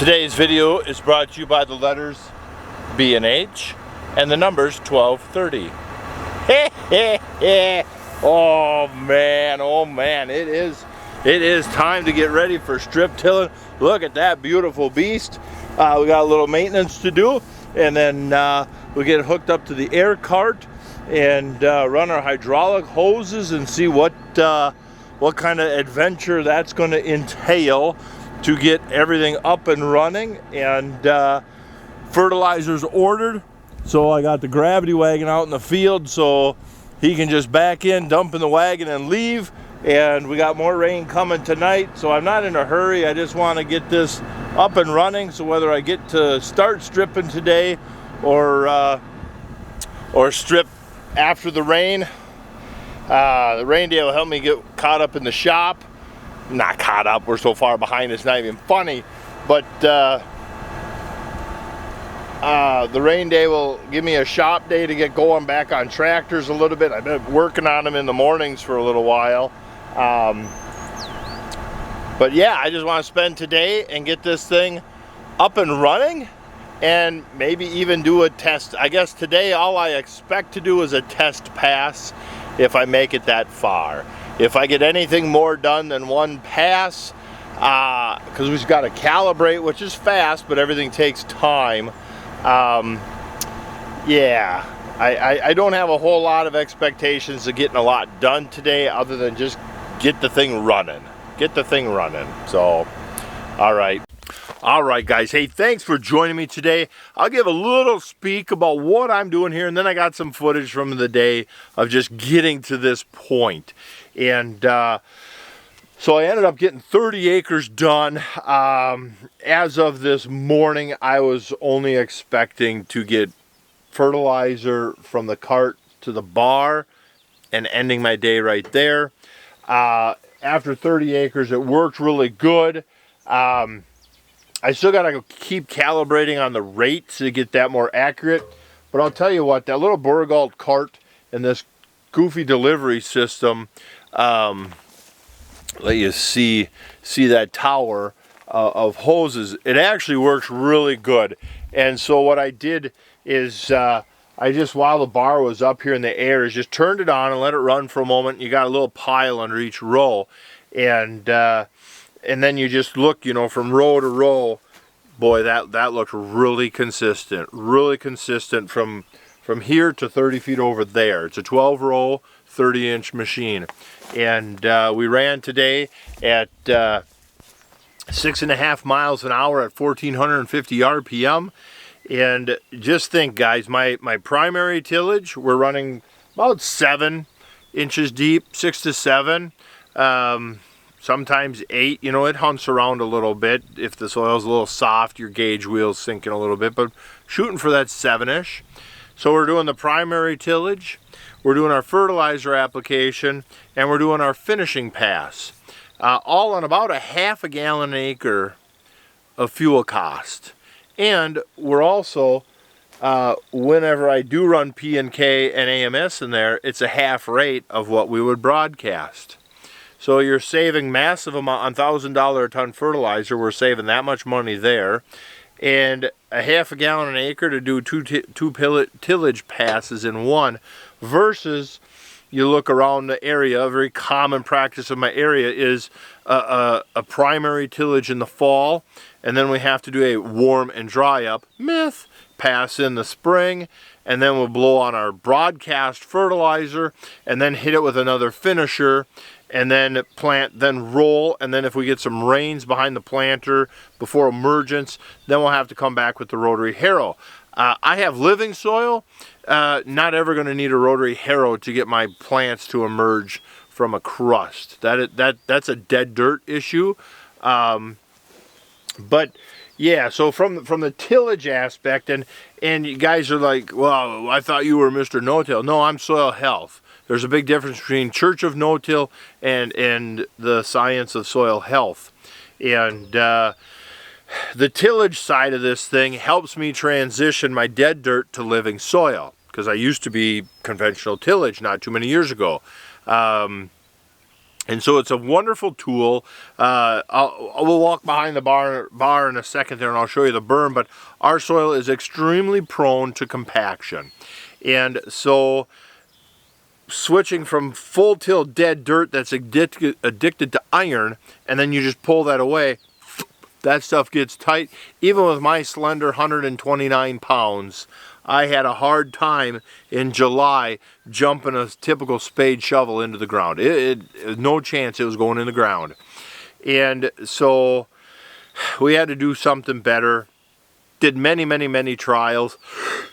Today's video is brought to you by the letters B and H and the numbers 1230. Oh man, it is time to get ready for strip tilling. Look at that beautiful beast. We got a little maintenance to do, and then we get hooked up to the air cart and run our hydraulic hoses and see what kind of adventure that's going to entail to get everything up and running. And fertilizer's ordered, so I got the gravity wagon out in the field so he can just back in, dump in the wagon and leave. And we got more rain coming tonight, so I'm not in a hurry. I just want to get this up and running, so whether I get to start stripping today or strip after the rain day will help me get caught up in the shop. Not caught up, we're so far behind it's not even funny, but the rain day will give me a shop day to get going back on tractors a little bit. I've been working on them in the mornings for a little while, but yeah, I just want to spend today and get this thing up and running and maybe even do a test. I guess today all I expect to do is a test pass if I make it that far. If I get anything more done than one pass, because we've got to calibrate, which is fast, but everything takes time. Yeah, I don't have a whole lot of expectations of getting a lot done today other than just get the thing running. So, all right. All right, guys. Hey, thanks for joining me today. I'll give a little speak about what I'm doing here, and then I got some footage from the day of just getting to this point. And so I ended up getting 30 acres done. As of this morning, I was only expecting to get fertilizer from the cart to the bar and ending my day right there. After 30 acres, it worked really good. I still got to keep calibrating on the rate to get that more accurate. But I'll tell you what, that little Burgalt cart and this goofy delivery system, let you see that tower of hoses. It actually works really good. And so what I did is I just, while the bar was up here in the air, is just turned it on and let it run for a moment. You got a little pile under each row, and then you just look, from row to row. Boy, that looked really consistent from here to 30 feet over there. It's a 12 row 30-inch machine, and we ran today at 6.5 miles an hour at 1450 RPM. And just think, guys, my primary tillage, we're running about 7 inches deep, 6 to 7, sometimes 8. It hunts around a little bit. If the soil's a little soft, your gauge wheel's sinking a little bit, but shooting for that 7-ish. So we're doing the primary tillage, we're doing our fertilizer application, and we're doing our finishing pass. All on about a half a gallon an acre of fuel cost. And we're also, whenever I do run P&K and AMS in there, it's a half rate of what we would broadcast. So you're saving massive amount on $1,000 a ton fertilizer. We're saving that much money there. And a half a gallon an acre to do two tillage passes in one, versus you look around the area, a very common practice of my area is a primary tillage in the fall, and then we have to do a warm and dry up pass in the spring, and then we'll blow on our broadcast fertilizer and then hit it with another finisher, and then plant, then roll, and then if we get some rains behind the planter before emergence, then we'll have to come back with the rotary harrow. I have living soil, not ever going to need a rotary harrow to get my plants to emerge from a crust. That's a dead dirt issue. But yeah, so from the tillage aspect, and you guys are like, well, I thought you were Mr. No-Till. No, I'm soil health. There's a big difference between Church of No-Till and the science of soil health. And the tillage side of this thing helps me transition my dead dirt to living soil, because I used to be conventional tillage not too many years ago. And so it's a wonderful tool. We'll walk behind the bar in a second there and I'll show you the berm, but our soil is extremely prone to compaction. And so switching from full till dead dirt that's addicted to iron, and then you just pull that away, that stuff gets tight. Even with my slender 129 pounds, I had a hard time in July jumping a typical spade shovel into the ground. No chance it was going in the ground. And so we had to do something better. Did many trials.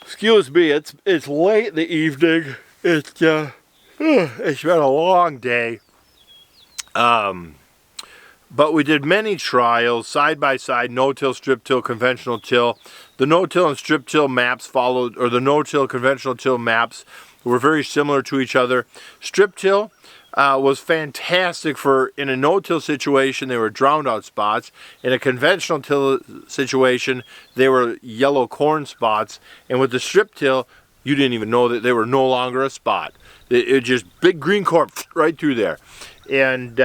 Excuse me, it's late in the evening. It's been a long day. But we did many trials, side by side, no-till, strip-till, conventional till. The no-till and strip-till maps followed, or the no-till, conventional till maps were very similar to each other. Strip-till was fantastic for, in a no-till situation, they were drowned-out spots. In a conventional till situation, they were yellow corn spots. And with the strip-till, you didn't even know that they were no longer a spot. It just big green corn right through there. And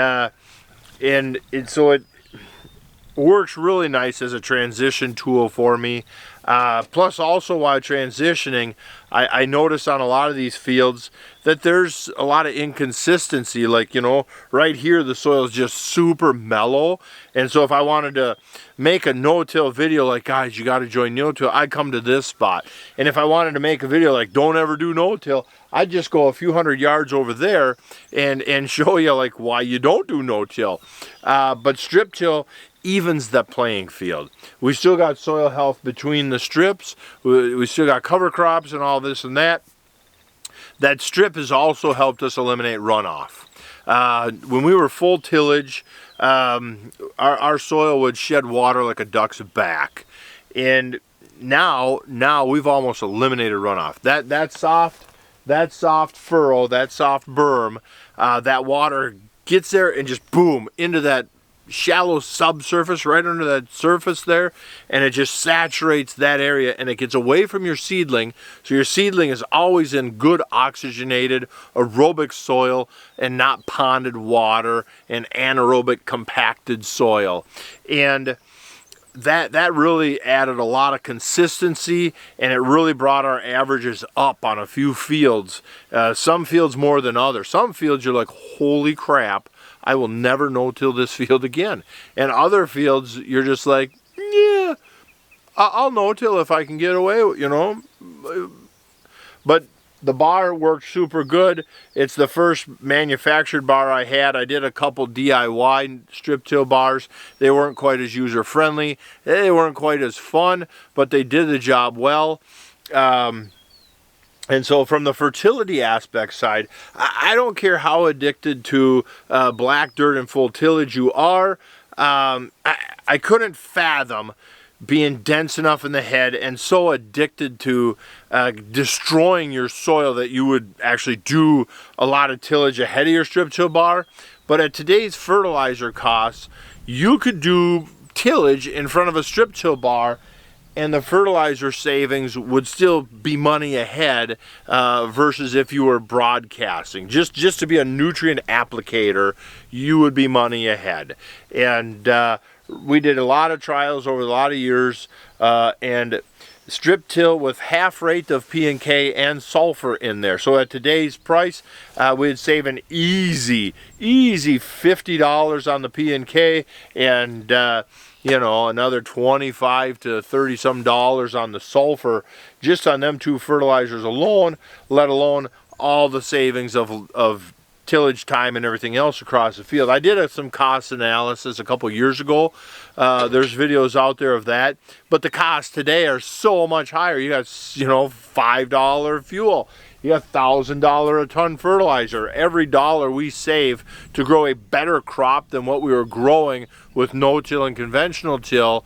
so it works really nice as a transition tool for me. Plus also while transitioning, I notice on a lot of these fields that there's a lot of inconsistency. Like, you know, right here the soil is just super mellow. And so if I wanted to make a no-till video like, guys, you got to join no-till, I'd come to this spot. And if I wanted to make a video like, don't ever do no-till, I'd just go a few hundred yards over there and show you like why you don't do no-till. But strip-till evens the playing field. We still got soil health between the strips. We still got cover crops and all this and that. That strip has also helped us eliminate runoff. When we were full tillage, our soil would shed water like a duck's back. And now we've almost eliminated runoff. That soft furrow, that soft berm, that water gets there and just boom into that shallow subsurface right under that surface there, and it just saturates that area and it gets away from your seedling. So your seedling is always in good oxygenated aerobic soil and not ponded water and anaerobic compacted soil. And that really added a lot of consistency, and it really brought our averages up on a few fields. Some fields more than others. Some fields you're like, holy crap, I will never no-till this field again. And other fields, you're just like, yeah, I'll no-till if I can get away, you know. But the bar worked super good. It's the first manufactured bar I had. I did a couple DIY strip-till bars. They weren't quite as user-friendly. They weren't quite as fun, but they did the job well. And so from the fertility aspect side, I don't care how addicted to black dirt and full tillage you are. I couldn't fathom being dense enough in the head and so addicted to destroying your soil that you would actually do a lot of tillage ahead of your strip-till bar. But at today's fertilizer costs, you could do tillage in front of a strip-till bar and the fertilizer savings would still be money ahead versus if you were broadcasting. Just to be a nutrient applicator, you would be money ahead. And we did a lot of trials over a lot of years, and strip till with half rate of P&K and sulfur in there. So at today's price, we'd save an easy $50 on the P&K and you know, another 25 to 30 some dollars on the sulfur just on them two fertilizers alone, let alone all the savings of tillage time and everything else across the field. I did some cost analysis a couple years ago. There's videos out there of that, but the costs today are so much higher. You got, you know, $5 fuel. You got $1,000 a ton fertilizer. Every dollar we save to grow a better crop than what we were growing with no-till and conventional till,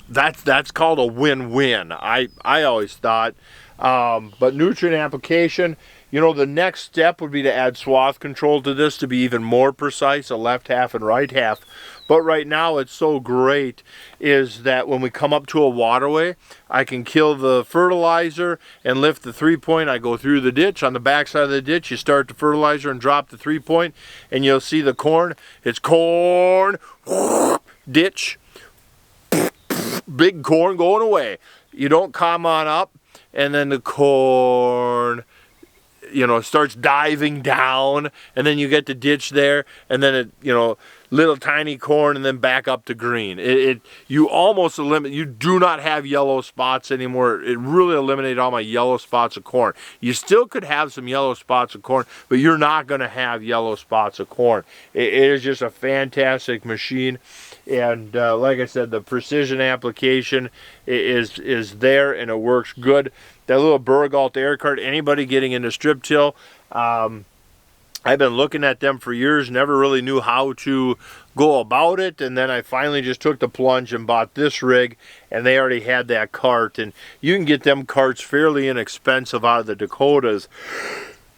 that's called a win-win. I always thought. But nutrient application, You know, the next step would be to add swath control to this to be even more precise, a left half and right half. But right now it's so great is that when we come up to a waterway, I can kill the fertilizer and lift the 3-point. I go through the ditch. On the back side of the ditch, you start the fertilizer and drop the 3-point, and you'll see the corn. It's corn, ditch, big corn going away. You don't come on up, and then the corn, you know, starts diving down, and then you get the ditch there, and then it, you know, little tiny corn, and then back up to green. You almost eliminate, you do not have yellow spots anymore. It really eliminated all my yellow spots of corn. You still could have some yellow spots of corn, but you're not going to have yellow spots of corn. It is just a fantastic machine. And like I said, the precision application is there, and it works good. That little Burgalt air cart, anybody getting into strip till, I've been looking at them for years, never really knew how to go about it, and then I finally just took the plunge and bought this rig, and they already had that cart, and you can get them carts fairly inexpensive out of the Dakotas.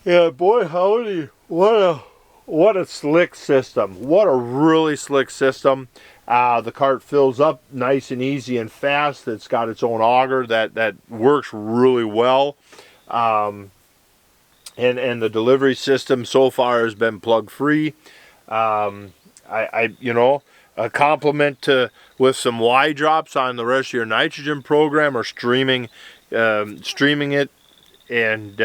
Yeah, boy howdy, what a slick system. What a really slick system. The cart fills up nice and easy and fast. It's got its own auger that works really well. And the delivery system so far has been plug free. You know, a compliment with some Y drops on the rest of your nitrogen program, or streaming it, and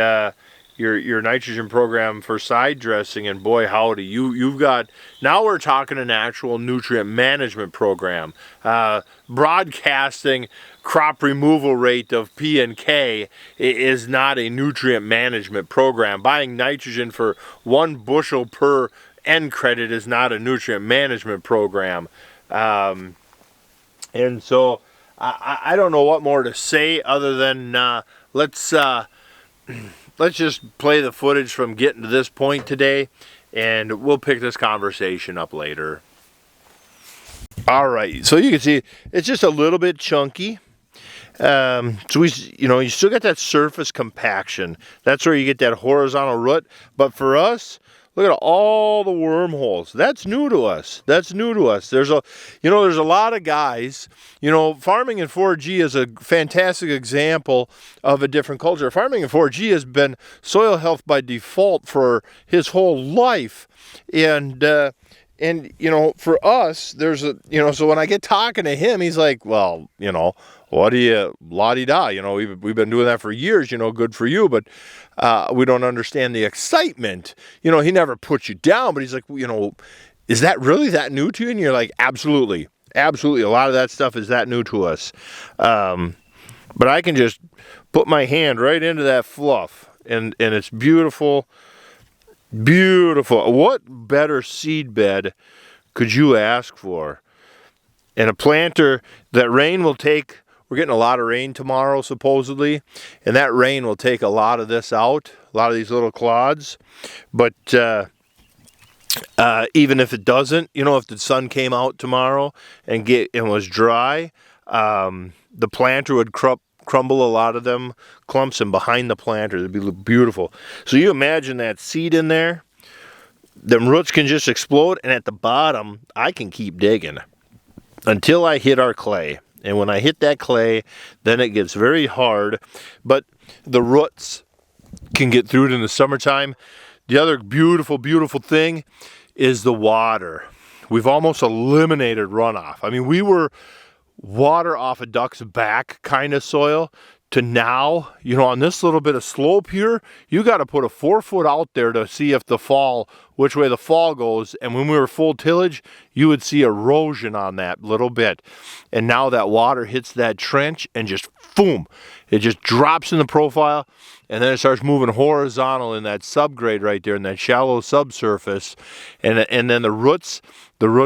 your nitrogen program for side dressing, and boy howdy, you've got, now we're talking an actual nutrient management program. Broadcasting crop removal rate of P and K is not a nutrient management program. Buying nitrogen for 1 bushel per N credit is not a nutrient management program. And so I don't know what more to say other than let's just play the footage from getting to this point today, and we'll pick this conversation up later. All right, so you can see it's just a little bit chunky. So you still get that surface compaction. That's where you get that horizontal root. But for us, look at all the wormholes. That's new to us. There's a lot of guys, farming in 4G is a fantastic example of a different culture. Farming in 4G has been soil health by default for his whole life. And for us, so when I get talking to him, he's like, well, what do you, la-di-da, we've been doing that for years, good for you, but we don't understand the excitement. He never puts you down, but he's like, is that really that new to you? And you're like, absolutely. A lot of that stuff is that new to us. But I can just put my hand right into that fluff, and it's beautiful. Beautiful. What better seed bed could you ask for? And a planter that rain will take. We're getting a lot of rain tomorrow, supposedly, and that rain will take a lot of this out, a lot of these little clods. But even if it doesn't, if the sun came out tomorrow and was dry, the planter would crumble a lot of them clumps, and behind the planter it'd be beautiful. So you imagine that seed in there, them roots can just explode, and at the bottom I can keep digging until I hit our clay. And when I hit that clay, then it gets very hard, but the roots can get through it in the summertime. The other beautiful thing is the water. We've almost eliminated runoff. I mean, we were water off a duck's back kind of soil, to now, on this little bit of slope here, you got to put a 4-foot out there to see if which way the fall goes. And when we were full tillage, you would see erosion on that little bit. And now that water hits that trench and just boom, it just drops in the profile, and then it starts moving horizontal in that subgrade right there, in that shallow subsurface. And then the roots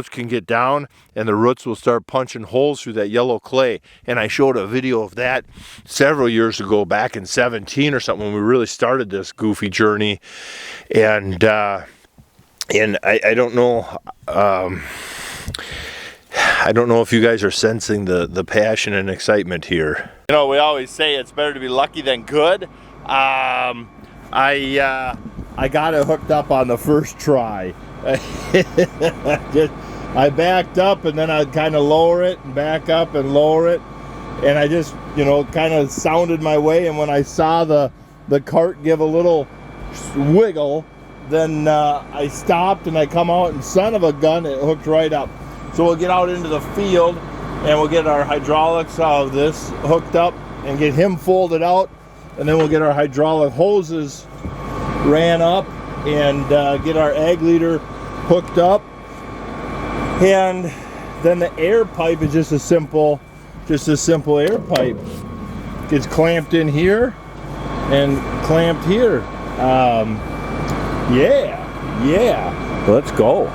can get down, and the roots will start punching holes through that yellow clay. And I showed a video of that several years ago, back in 17 or something, when we really started this goofy journey. And I don't know, I don't know if you guys are sensing the passion and excitement here. We always say it's better to be lucky than good. I got it hooked up on the first try. I backed up and then I'd kind of lower it and back up and lower it, and I just, you know, kind of sounded my way, and when I saw the cart give a little wiggle, then I stopped and I come out, and son of a gun, it hooked right up. So we'll get out into the field and we'll get our hydraulics out of this hooked up and get him folded out, and then we'll get our hydraulic hoses ran up and get our ag leader hooked up. And then the air pipe is just a simple air pipe. Gets clamped in here and clamped here. Yeah, let's go.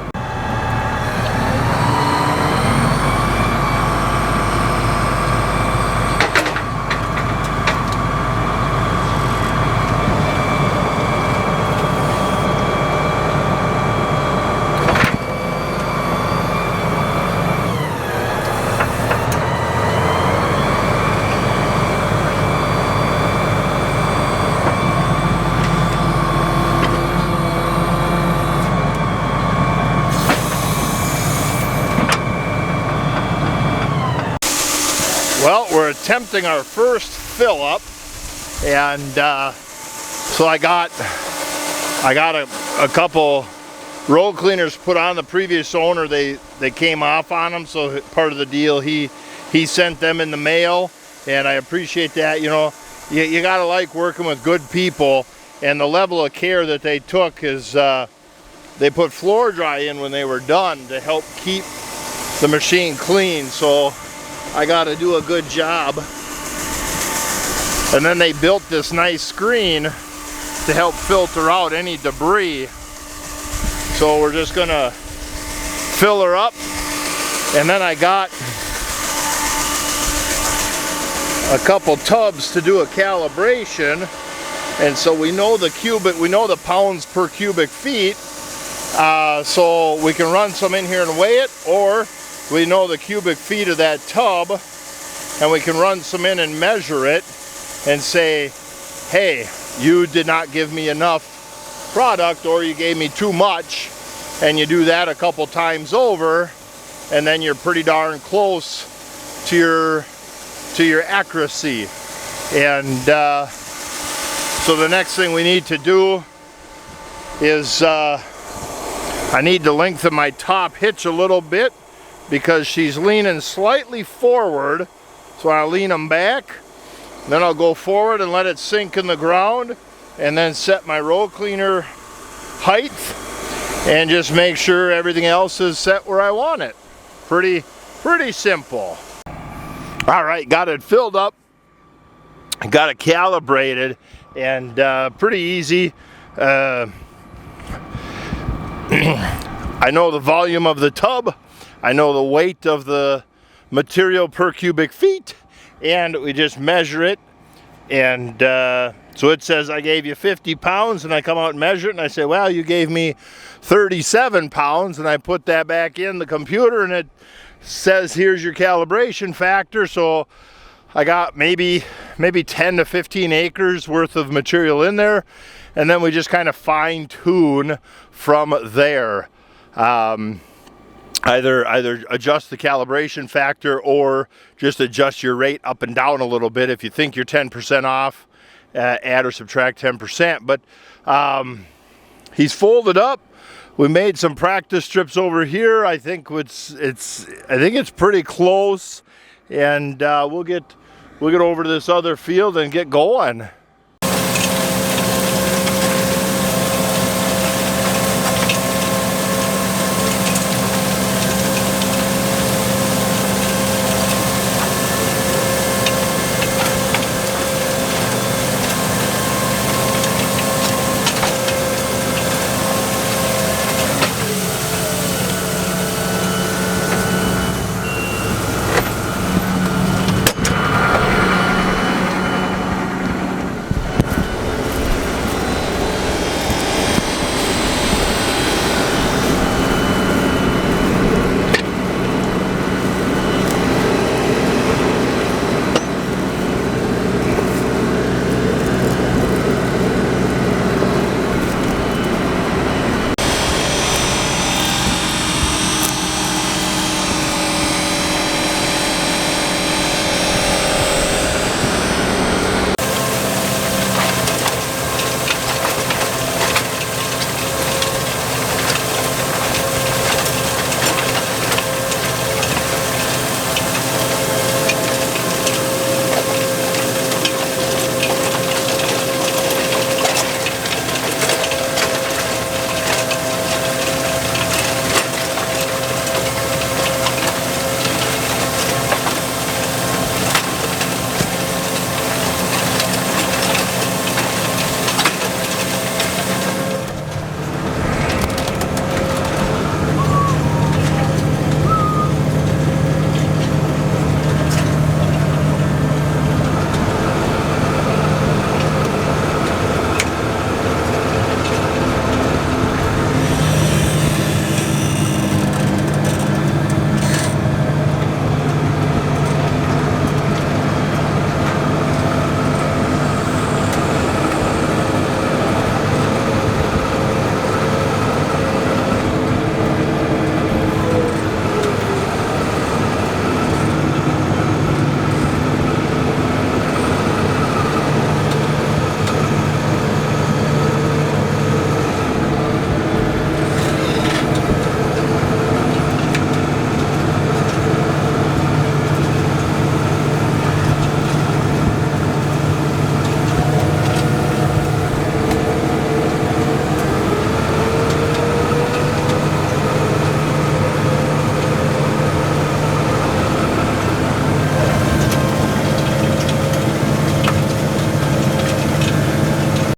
Well, we're attempting our first fill up, and so I got a couple road cleaners put on. The previous owner, they came off on them, so part of the deal, he sent them in the mail, and I appreciate that. You know, you gotta like working with good people, and the level of care that they took is they put floor dry in when they were done to help keep the machine clean. So I got to do a good job. And then they built this nice screen to help filter out any debris. So we're just gonna fill her up, and then I got a couple tubs to do a calibration, and so we know the pounds per cubic feet, so we can run some in here and weigh it, or we know the cubic feet of that tub, and we can run some in and measure it and say, hey, you did not give me enough product, or you gave me too much, and you do that a couple times over, and then you're pretty darn close to your accuracy. And so the next thing we need to do is I need to lengthen my top hitch a little bit, because she's leaning slightly forward. So I'll lean them back, then I'll go forward and let it sink in the ground, and then set my road cleaner height and just make sure everything else is set where I want it. Pretty simple. All right, got it filled up, got it calibrated, and pretty easy. I know the volume of the tub, I know the weight of the material per cubic feet, and we just measure it. And so it says I gave you 50 pounds, and I come out and measure it, and I say, well, you gave me 37 pounds, and I put that back in the computer, and it says here's your calibration factor. So I got maybe 10 to 15 acres worth of material in there, and then we just kind of fine tune from there. Either adjust the calibration factor, or just adjust your rate up and down a little bit. If you think you're 10% off, add or subtract 10%. But he's folded up. We made some practice strips over here. I think it's pretty close, and we'll get over to this other field and get going.